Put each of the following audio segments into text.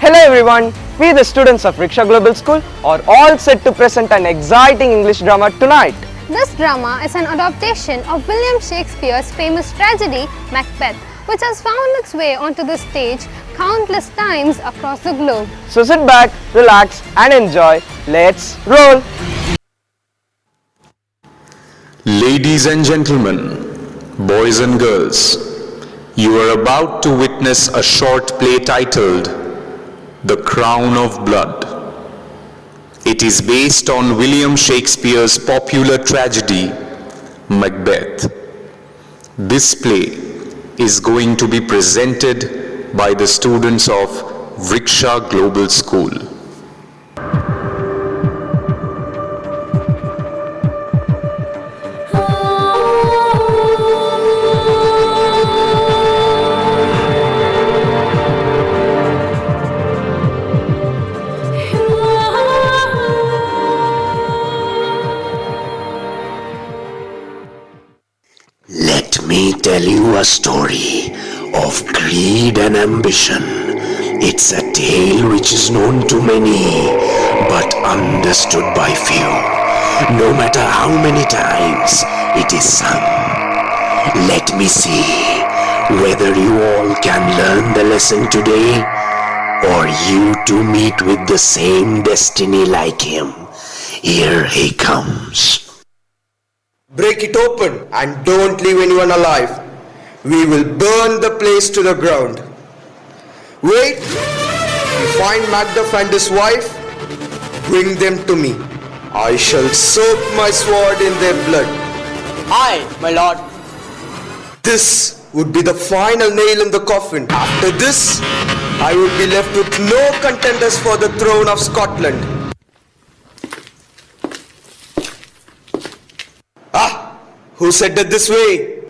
Hello everyone, we the students of Riksha Global School are all set to present an exciting English drama tonight. This drama is an adaptation of William Shakespeare's famous tragedy Macbeth, which has found its way onto the stage countless times across the globe. So sit back, relax and enjoy. Let's roll! Ladies and gentlemen, boys and girls, you are about to witness a short play titled The Crown of Blood. It is based on William Shakespeare's popular tragedy, Macbeth. This play is going to be presented by the students of Riksha Global School. Let me tell you a story of greed and ambition. It's a tale which is known to many, but understood by few. No matter how many times it is sung. Let me see whether you all can learn the lesson today, or you too meet with the same destiny like him. Here he comes. Break it open and don't leave anyone alive. We will burn the place to the ground. Wait, you find Macduff and his wife, bring them to me. I shall soak my sword in their blood. Aye, my lord. This would be the final nail in the coffin. After this, I would be left with no contenders for the throne of Scotland. Who said it this way?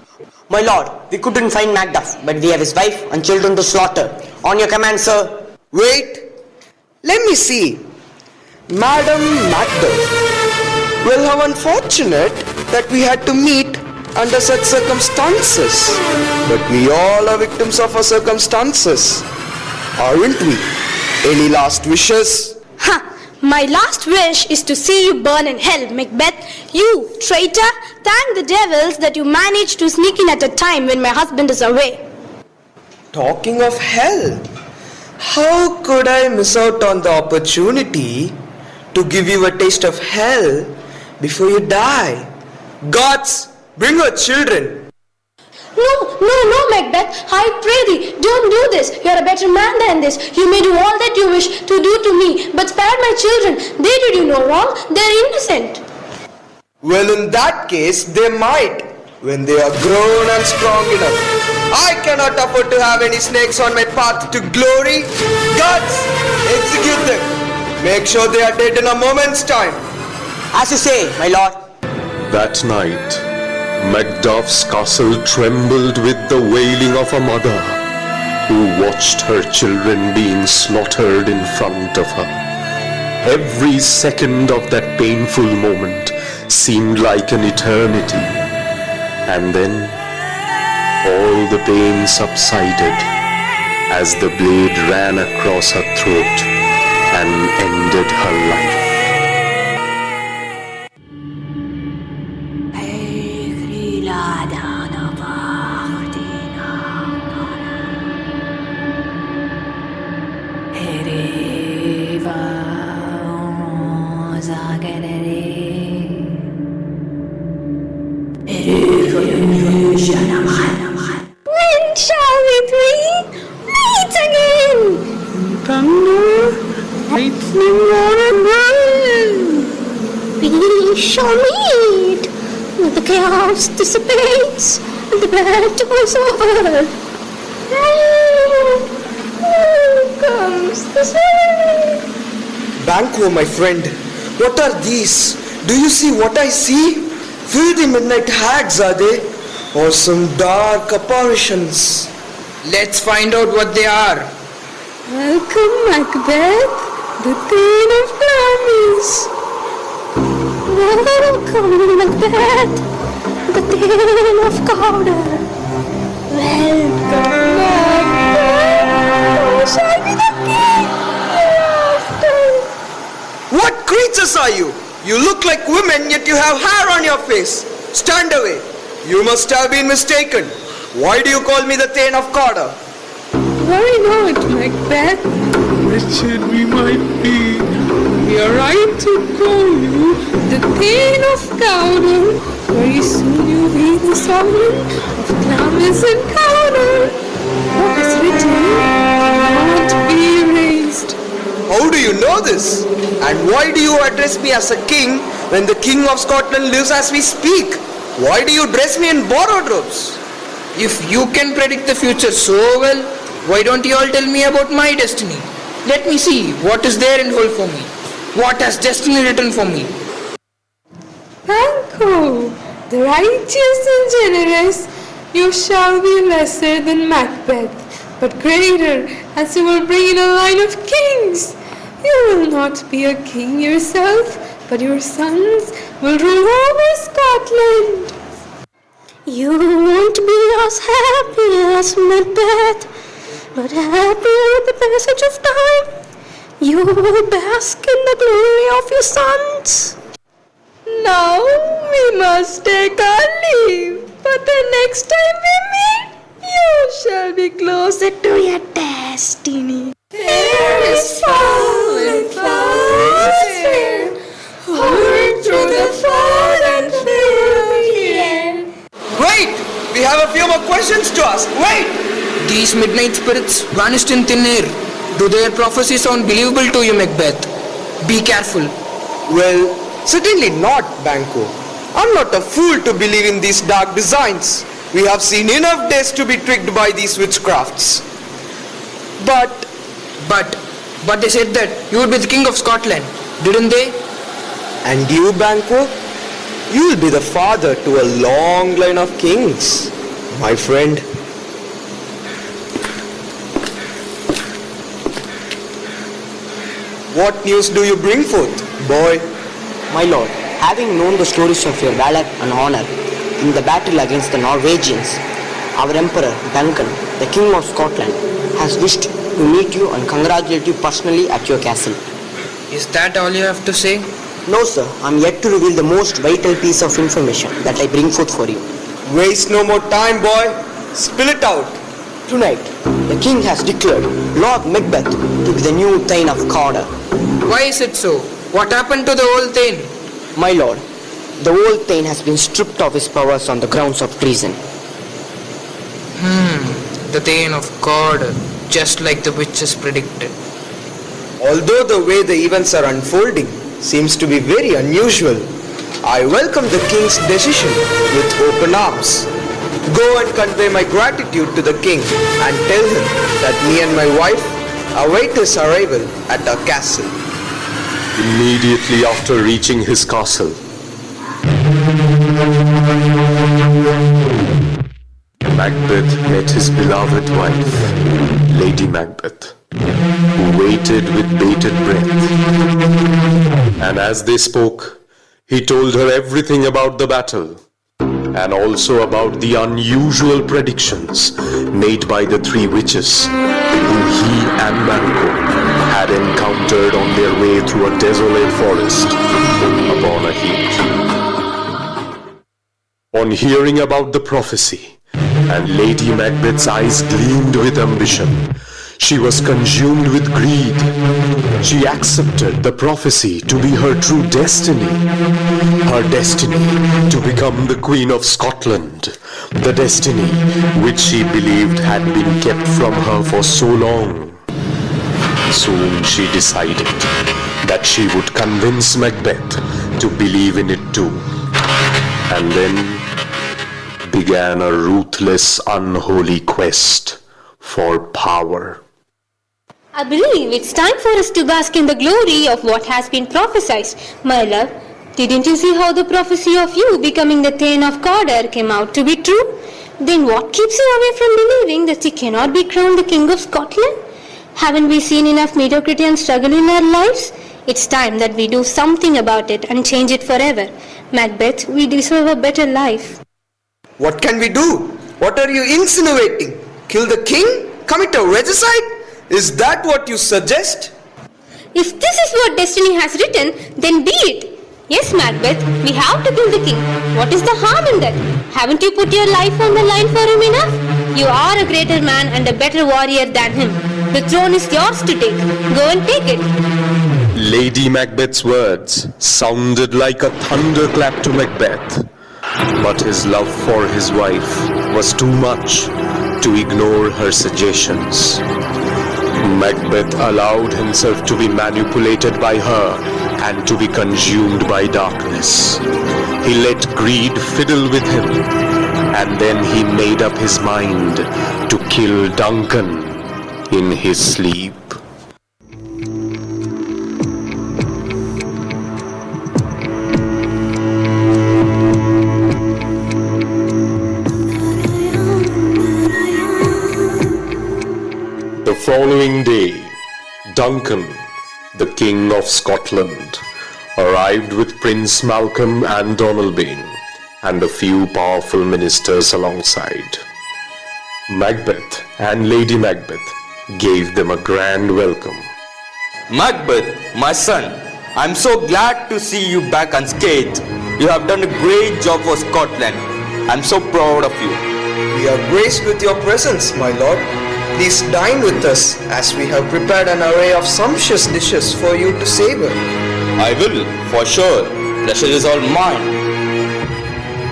My lord, we couldn't find Macduff, but we have his wife and children to slaughter. On your command, sir. Wait, let me see. Madam Macduff. Well, how unfortunate that we had to meet under such circumstances. But we all are victims of our circumstances, aren't we? Any last wishes? Ha! My last wish is to see you burn in hell, Macbeth. You, traitor, thank the devils that you managed to sneak in at a time when my husband is away. Talking of hell, how could I miss out on the opportunity to give you a taste of hell before you die? Gods, bring your children. No, Macbeth. I pray thee, don't do this. You are a better man than this. You may do all that you wish to do to me, but spare my children. They did you no wrong. They are innocent. Well, in that case, they might, when they are grown and strong enough. I cannot afford to have any snakes on my path to glory. Gods, execute them. Make sure they are dead in a moment's time. As you say, my lord. That night, Macduff's castle trembled with the wailing of a mother who watched her children being slaughtered in front of her. Every second of that painful moment seemed like an eternity. And then all the pain subsided as the blade ran across her throat and ended her life. When shall we three meet again? Thunder, lightning, and rain. We shall meet when the chaos dissipates and the battle is over. Here comes the sun. Banquo, my friend, what are these? Do you see what I see? Filthy midnight hags, are they? Or some dark apparitions? Let's find out what they are. Welcome, Macbeth, the Queen of Glamis. Welcome, Macbeth, the Queen of Cawdor. Welcome, Macbeth. Shall be the king. witches are you? You look like women, yet you have hair on your face. Stand away. You must have been mistaken. Why do you call me the Thane of Cawdor? Why not, Macbeth? Wretched we might be, we are right to call you the Thane of Cawdor. Very soon you'll be the sovereign of Glamis and Cawdor. What is written cannot be erased. How do you know this? And why do you address me as a king when the King of Scotland lives as we speak? Why do you dress me in borrowed robes? If you can predict the future so well, why don't you all tell me about my destiny? Let me see what is there in hold for me. What has destiny written for me? Banquo, the righteous and generous, you shall be lesser than Macbeth, but greater, as you will bring in a line of kings. You will not be a king yourself, but your sons will rule over Scotland. You won't be as happy as Macbeth, but happy with the passage of time. You will bask in the glory of your sons. Now we must take our leave, but the next time we meet, you shall be closer to your destiny. There is falling flowers fair, hovering through the fog and fill the air. Wait! We have a few more questions to ask. Wait! These midnight spirits vanished in thin air. Do their prophecies sound believable to you, Macbeth? Be careful. Well, certainly not, Banquo. I'm not a fool to believe in these dark designs. We have seen enough days to be tricked by these witchcrafts. But they said that you would be the King of Scotland, didn't they? and you, Banquo? You'll be the father to a long line of kings, my friend. What news do you bring forth, boy? My lord, having known the stories of your valor and honor in the battle against the Norwegians, our Emperor Duncan, the King of Scotland, has wished to meet you and congratulate you personally at your castle. Is that all you have to say? No, sir. I am yet to reveal the most vital piece of information that I bring forth for you. Waste no more time, boy. Spill it out. Tonight, the king has declared Lord Macbeth to be the new Thane of Cawdor. Why is it so? What happened to the old Thane? My lord, the old Thane has been stripped of his powers on the grounds of treason. The Thane of Cawdor, just like the witches predicted. Although the way the events are unfolding seems to be very unusual, I welcome the king's decision with open arms. Go and convey my gratitude to the king and tell him that me and my wife await his arrival at our castle. Immediately after reaching his castle, Macbeth met his beloved wife, Lady Macbeth, who waited with bated breath. And as they spoke, he told her everything about the battle, and also about the unusual predictions made by the three witches, whom he and Banquo had encountered on their way through a desolate forest upon a heath. On hearing about the prophecy, and Lady Macbeth's eyes gleamed with ambition, she was consumed with greed. She accepted the prophecy to be her true destiny. Her destiny to become the Queen of Scotland. The destiny which she believed had been kept from her for so long. Soon she decided that she would convince Macbeth to believe in it too. And then began a ruthless, unholy quest for power. I believe it's time for us to bask in the glory of what has been prophesied. My love, didn't you see how the prophecy of you becoming the Thane of Cawdor came out to be true? Then what keeps you away from believing that you cannot be crowned the King of Scotland? Haven't we seen enough mediocrity and struggle in our lives? It's time that we do something about it and change it forever. Macbeth, we deserve a better life. What can we do? What are you insinuating? Kill the king? Commit a regicide? Is that what you suggest? If this is what destiny has written, then be it. Yes, Macbeth, we have to kill the king. What is the harm in that? Haven't you put your life on the line for him enough? You are a greater man and a better warrior than him. The throne is yours to take. Go and take it. Lady Macbeth's words sounded like a thunderclap to Macbeth, but his love for his wife was too much to ignore her suggestions. Macbeth allowed himself to be manipulated by her and to be consumed by darkness. He let greed fiddle with him, and then he made up his mind to kill Duncan in his sleep. The following day, Duncan, the King of Scotland, arrived with Prince Malcolm and Donalbain and a few powerful ministers alongside. Macbeth and Lady Macbeth gave them a grand welcome. Macbeth, my son, I'm so glad to see you back unscathed. You have done a great job for Scotland. I'm so proud of you. We are graced with your presence, my lord. Please dine with us, as we have prepared an array of sumptuous dishes for you to savor. I will, for sure. Pleasure is all mine.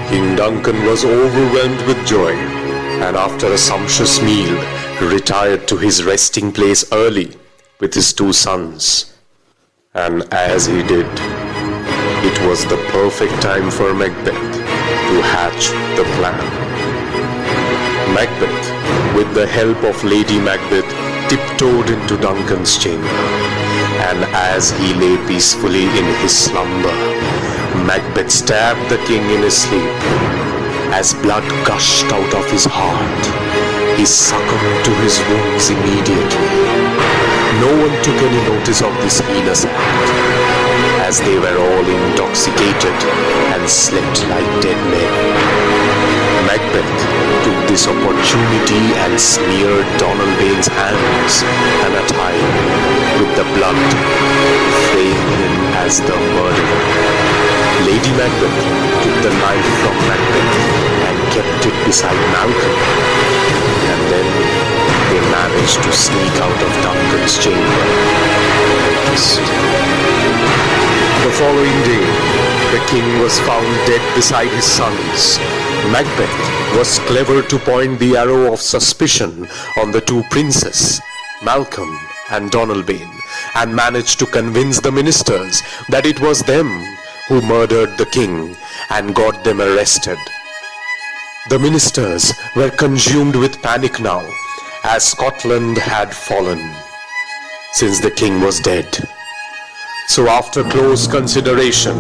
King Duncan was overwhelmed with joy, and after a sumptuous meal, retired to his resting place early with his 2 sons. And as he did, it was the perfect time for Macbeth to hatch the plan. Macbeth, with the help of Lady Macbeth, tiptoed into Duncan's chamber, and as he lay peacefully in his slumber, Macbeth stabbed the king in his sleep. As blood gushed out of his heart, he succumbed to his wounds immediately. No one took any notice of this heinous act, as they were all intoxicated and slept like dead men. Macbeth took this opportunity and smeared Donalbain's hands and attire with the blood, framing him as the murderer. Lady Macbeth took the knife from Macbeth and kept it beside Malcolm, and then they managed to sneak out of Duncan's chamber. The following day, the king was found dead beside his sons. Macbeth was clever to point the arrow of suspicion on the 2 princes, Malcolm and Donalbain, and managed to convince the ministers that it was them who murdered the king and got them arrested. The ministers were consumed with panic now, as Scotland had fallen, since the king was dead. So after close consideration,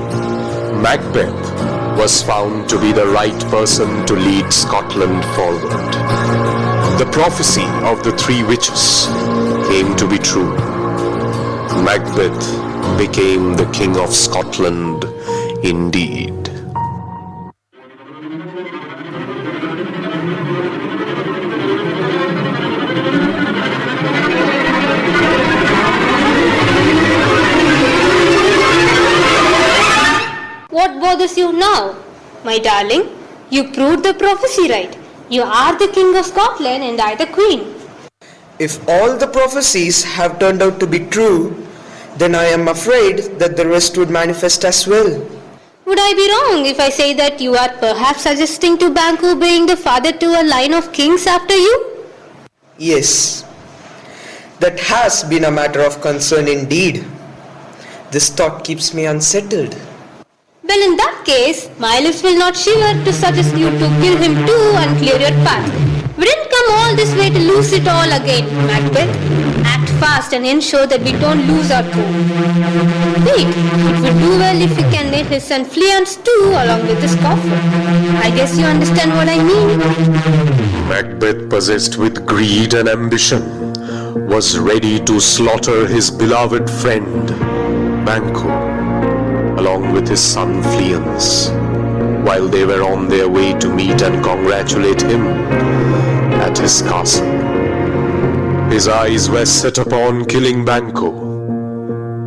Macbeth was found to be the right person to lead Scotland forward. The prophecy of the 3 witches came to be true. Macbeth became the King of Scotland indeed. What bothers you now? My darling, you proved the prophecy right. You are the King of Scotland and I the Queen. If all the prophecies have turned out to be true, then I am afraid that the rest would manifest as well. Would I be wrong if I say that you are perhaps suggesting to Banquo being the father to a line of kings after you? Yes, that has been a matter of concern indeed. This thought keeps me unsettled. Well, in that case, my lips will not shiver to suggest you to kill him too and clear your path. We didn't come all this way to lose it all again, Macbeth. Act fast and ensure that we don't lose our throne. Wait, it would do well if we can let his son Fleance too along with his coffer. I guess you understand what I mean. Macbeth, possessed with greed and ambition, was ready to slaughter his beloved friend, Banquo, along with his son Fleance, while they were on their way to meet and congratulate him at his castle. His eyes were set upon killing Banquo,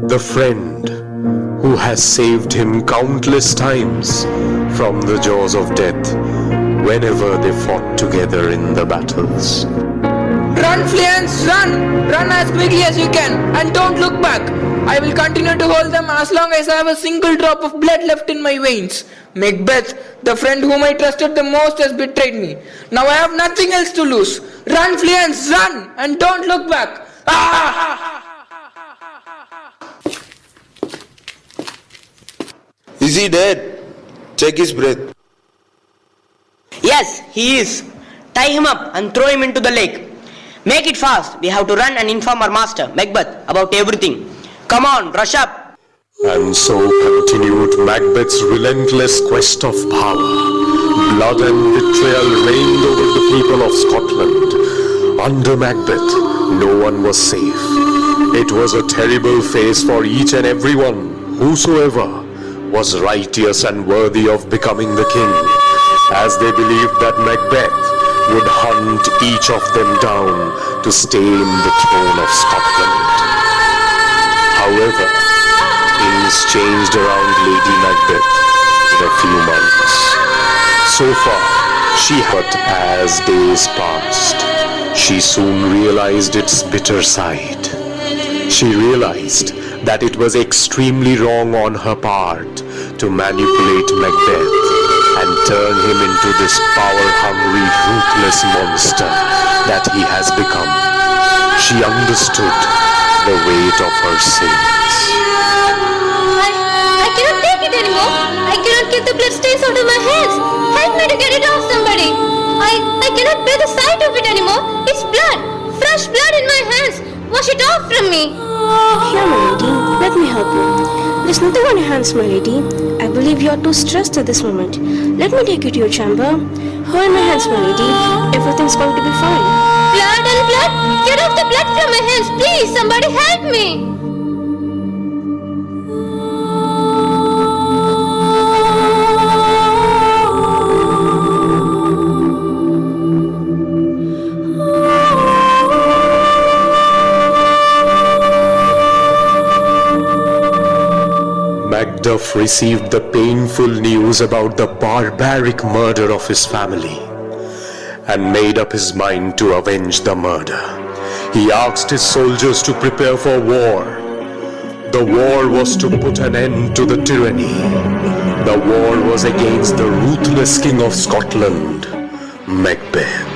the friend who has saved him countless times from the jaws of death whenever they fought together in the battles. Run, Fleance, run! Run as quickly as you can and don't look back. I will continue to hold them as long as I have a single drop of blood left in my veins. Macbeth, the friend whom I trusted the most, has betrayed me. Now I have nothing else to lose. Run, Fleance, run! And don't look back. Ah! Is he dead? Check his breath. Yes, he is. Tie him up and throw him into the lake. Make it fast. We have to run and inform our master, Macbeth, about everything. Come on, rush up. And so continued Macbeth's relentless quest of power. Blood and betrayal reigned over the people of Scotland. Under Macbeth, no one was safe. It was a terrible phase for each and everyone, whosoever was righteous and worthy of becoming the king, as they believed that Macbeth would hunt each of them down to stain the throne of Scotland. However, things changed around Lady Macbeth in a few months. So far, but as days passed, she soon realized its bitter side. She realized that it was extremely wrong on her part to manipulate Macbeth and turn him into this power-hungry, ruthless monster that he has become. She understood the weight of her sins. I cannot take it anymore. I cannot get the blood stains out of my hands. Help me to get it off, somebody. I cannot bear the sight of it anymore. It's blood. Fresh blood in my hands. Wash it off from me. Here, my lady. Let me help you. There's nothing on your hands, my lady. I believe you are too stressed at this moment. Let me take you to your chamber. Hold my hands, my lady. Everything's going to be fine. Blood and blood? Get off the blood from my hands, please. Somebody help me. Macduff received the painful news about the barbaric murder of his family and made up his mind to avenge the murder. He asked his soldiers to prepare for war. The war was to put an end to the tyranny. The war was against the ruthless King of Scotland, Macbeth.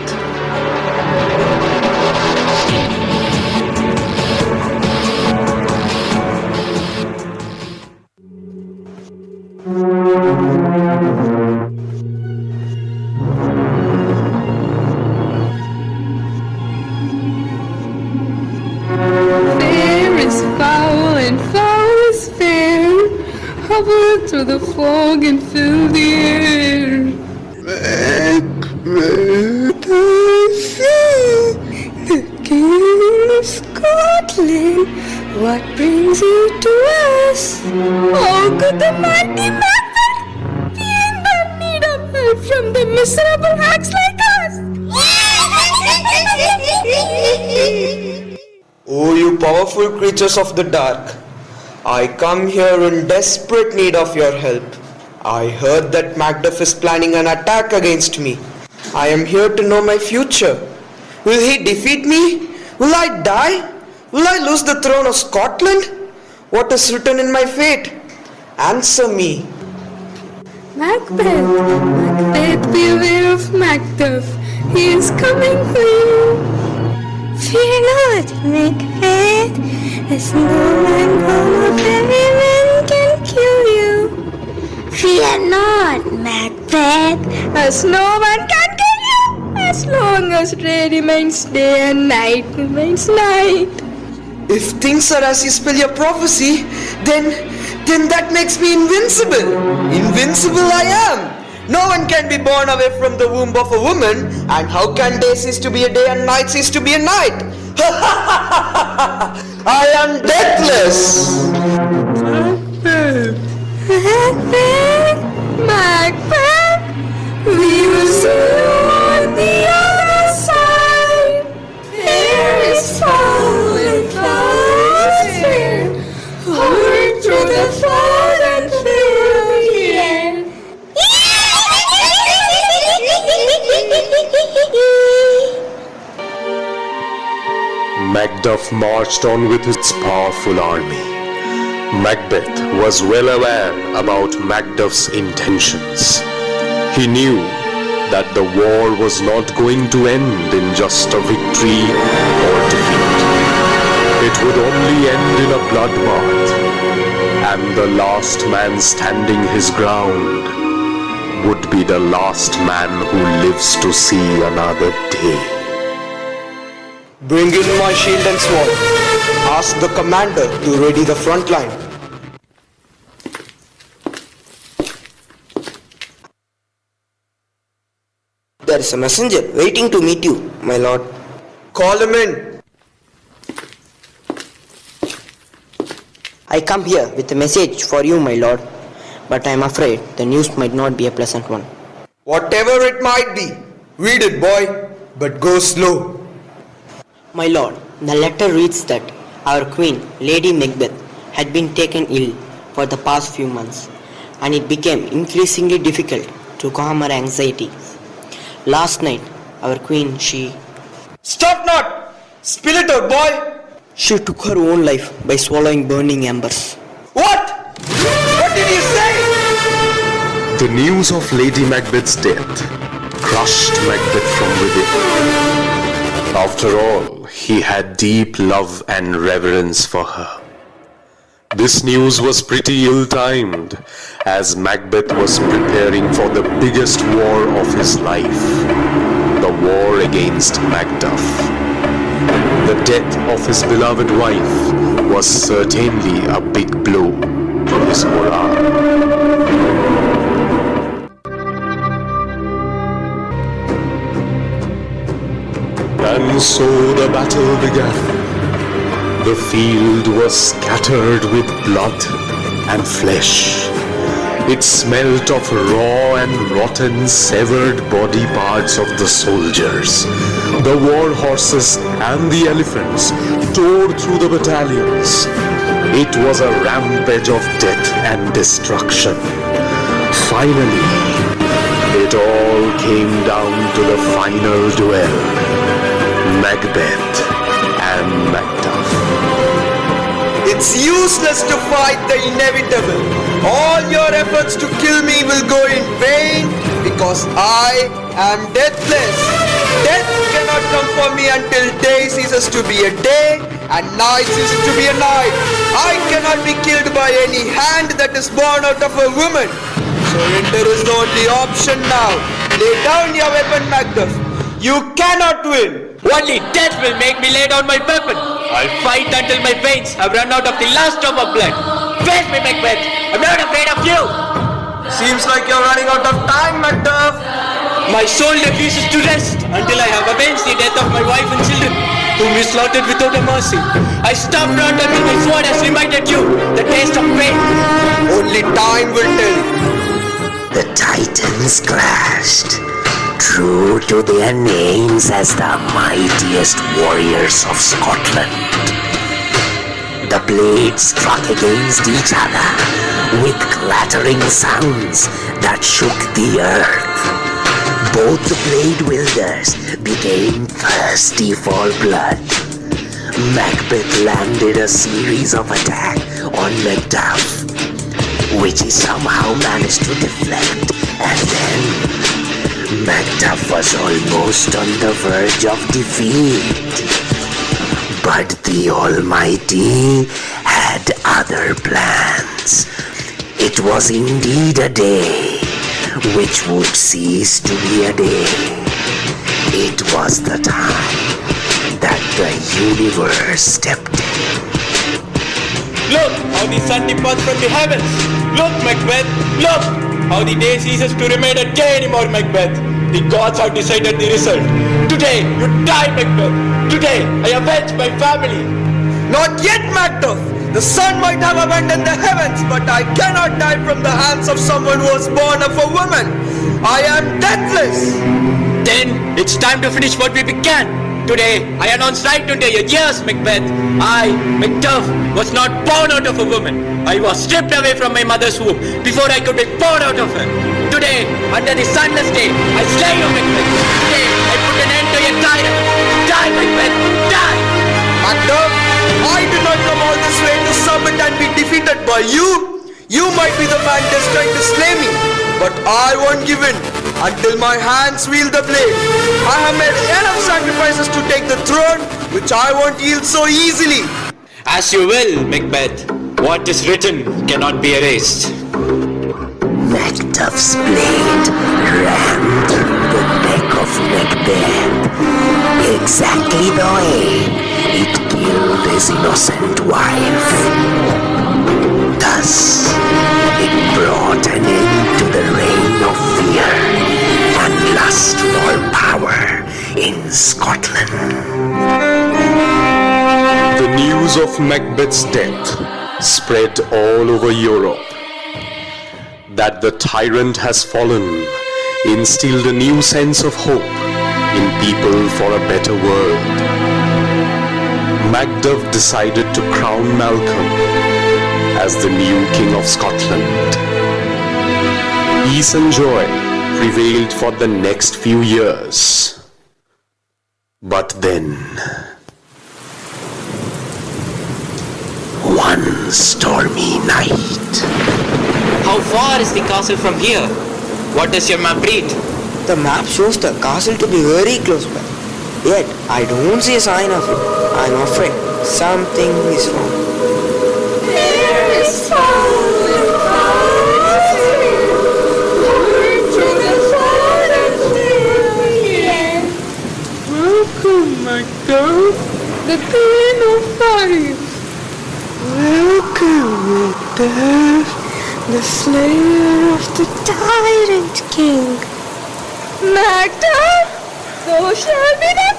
Through the fog and fill the air. Macbeth, the King of Scotland, what brings you to us? Oh, could the mighty Macbeth be in the need of help from the miserable hags like us? Oh, you powerful creatures of the dark, I come here in desperate need of your help. I heard that Macduff is planning an attack against me. I am here to know my future. Will he defeat me? Will I die? Will I lose the throne of Scotland? What is written in my fate? Answer me. Macbeth, beware of Macduff. He is coming for you. Fear not, Macbeth. There's no man of heavy men can kill you. Fear not, Macbeth. As no one can kill you, as long as day remains day and night remains night. If things are as you spell your prophecy, then that makes me invincible. Invincible I am. No one can be born away from the womb of a woman. And how can day cease to be a day and night cease to be a night? I am deathless. Macbeth, we will see you on the other side. There is power and flowers fair. Macduff marched on with his powerful army. Macbeth was well aware about Macduff's intentions. He knew that the war was not going to end in just a victory or defeat. It would only end in a bloodbath, and the last man standing his ground would be the last man who lives to see another day. Bring in my shield and sword. Ask the commander to ready the front line. There is a messenger waiting to meet you, my lord. Call him in. I come here with a message for you, my lord, but I am afraid the news might not be a pleasant one. Whatever it might be, read it, boy, but go slow. My lord, the letter reads that our queen, Lady Macbeth, had been taken ill for the past few months, and it became increasingly difficult to calm her anxiety. Last night, our queen, Stop not! Spill it out, boy! She took her own life by swallowing burning embers. What? What did you say? The news of Lady Macbeth's death crushed Macbeth from within. After all, he had deep love and reverence for her. This news was pretty ill-timed, as Macbeth was preparing for the biggest war of his life, the war against Macduff. The death of his beloved wife was certainly a big blow to his morale. And so the battle began. The field was scattered with blood and flesh. It smelt of raw and rotten severed body parts of the soldiers. The war horses and the elephants tore through the battalions. It was a rampage of death and destruction. Finally, it all came down to the final duel. Macbeth and Macduff. It's useless to fight the inevitable. All your efforts to kill me will go in vain because I am deathless. Death cannot come for me until day ceases to be a day and night ceases to be a night. I cannot be killed by any hand that is born out of a woman. Surrender is the only option now. Lay down your weapon, Macduff. You cannot win. Only death will make me lay down my weapon. I'll fight until my veins have run out of the last drop of blood. Face me, Macbeth. I'm not afraid of you. Seems like you're running out of time, Macduff. My soul refuses to rest until I have avenged the death of my wife and children, whom you slaughtered without a mercy. I stopped not until my sword has reminded you the taste of pain. Only time will tell. The Titans clashed, true to their names as the mightiest warriors of Scotland. The blades struck against each other with clattering sounds that shook the earth. Both the blade wielders became thirsty for blood. Macbeth landed a series of attacks on Macduff, which he somehow managed to deflect, and then Macduff was almost on the verge of defeat. But the Almighty had other plans. It was indeed a day which would cease to be a day. It was the time that the universe stepped in. Look how the sun departs from the heavens. Look, Macbeth, look how the day ceases to remain a day anymore, Macbeth. The gods have decided the result. Today, you die, Macbeth. Today, I avenge my family. Not yet, Macduff. The sun might have abandoned the heavens, but I cannot die from the hands of someone who was born of a woman. I am deathless. Then, it's time to finish what we began. Today, I announce right into your ears, Macbeth. I, Macduff, was not born out of a woman. I was stripped away from my mother's womb before I could be born out of her. Today, under the sunless day, I slay you, Macbeth. Today, I put an end to your tyrant. Die, Macbeth, die! defeated by you. You might be the man destined to slay me, but I won't give in until my hands wield the blade. I have made enough sacrifices to take the throne, which I won't yield so easily. As you will, Macbeth. What is written cannot be erased. Macduff's blade ran through the neck of Macbeth, exactly the way it killed his innocent wife. Thus, it brought an end to the reign of fear and lust for power in Scotland. The news of Macbeth's death spread all over Europe. That the tyrant has fallen instilled a new sense of hope in people for a better world. Macduff decided to crown Malcolm as the new King of Scotland. Peace and joy prevailed for the next few years. But then, one stormy night. How far is the castle from here? What does your map read? The map shows the castle to be very close by. Yet, I don't see a sign of it. I'm afraid something is wrong. Welcome, Macduff, the Queen of Fire. Welcome, Macduff, the slayer of the tyrant king. Macduff, so shall be the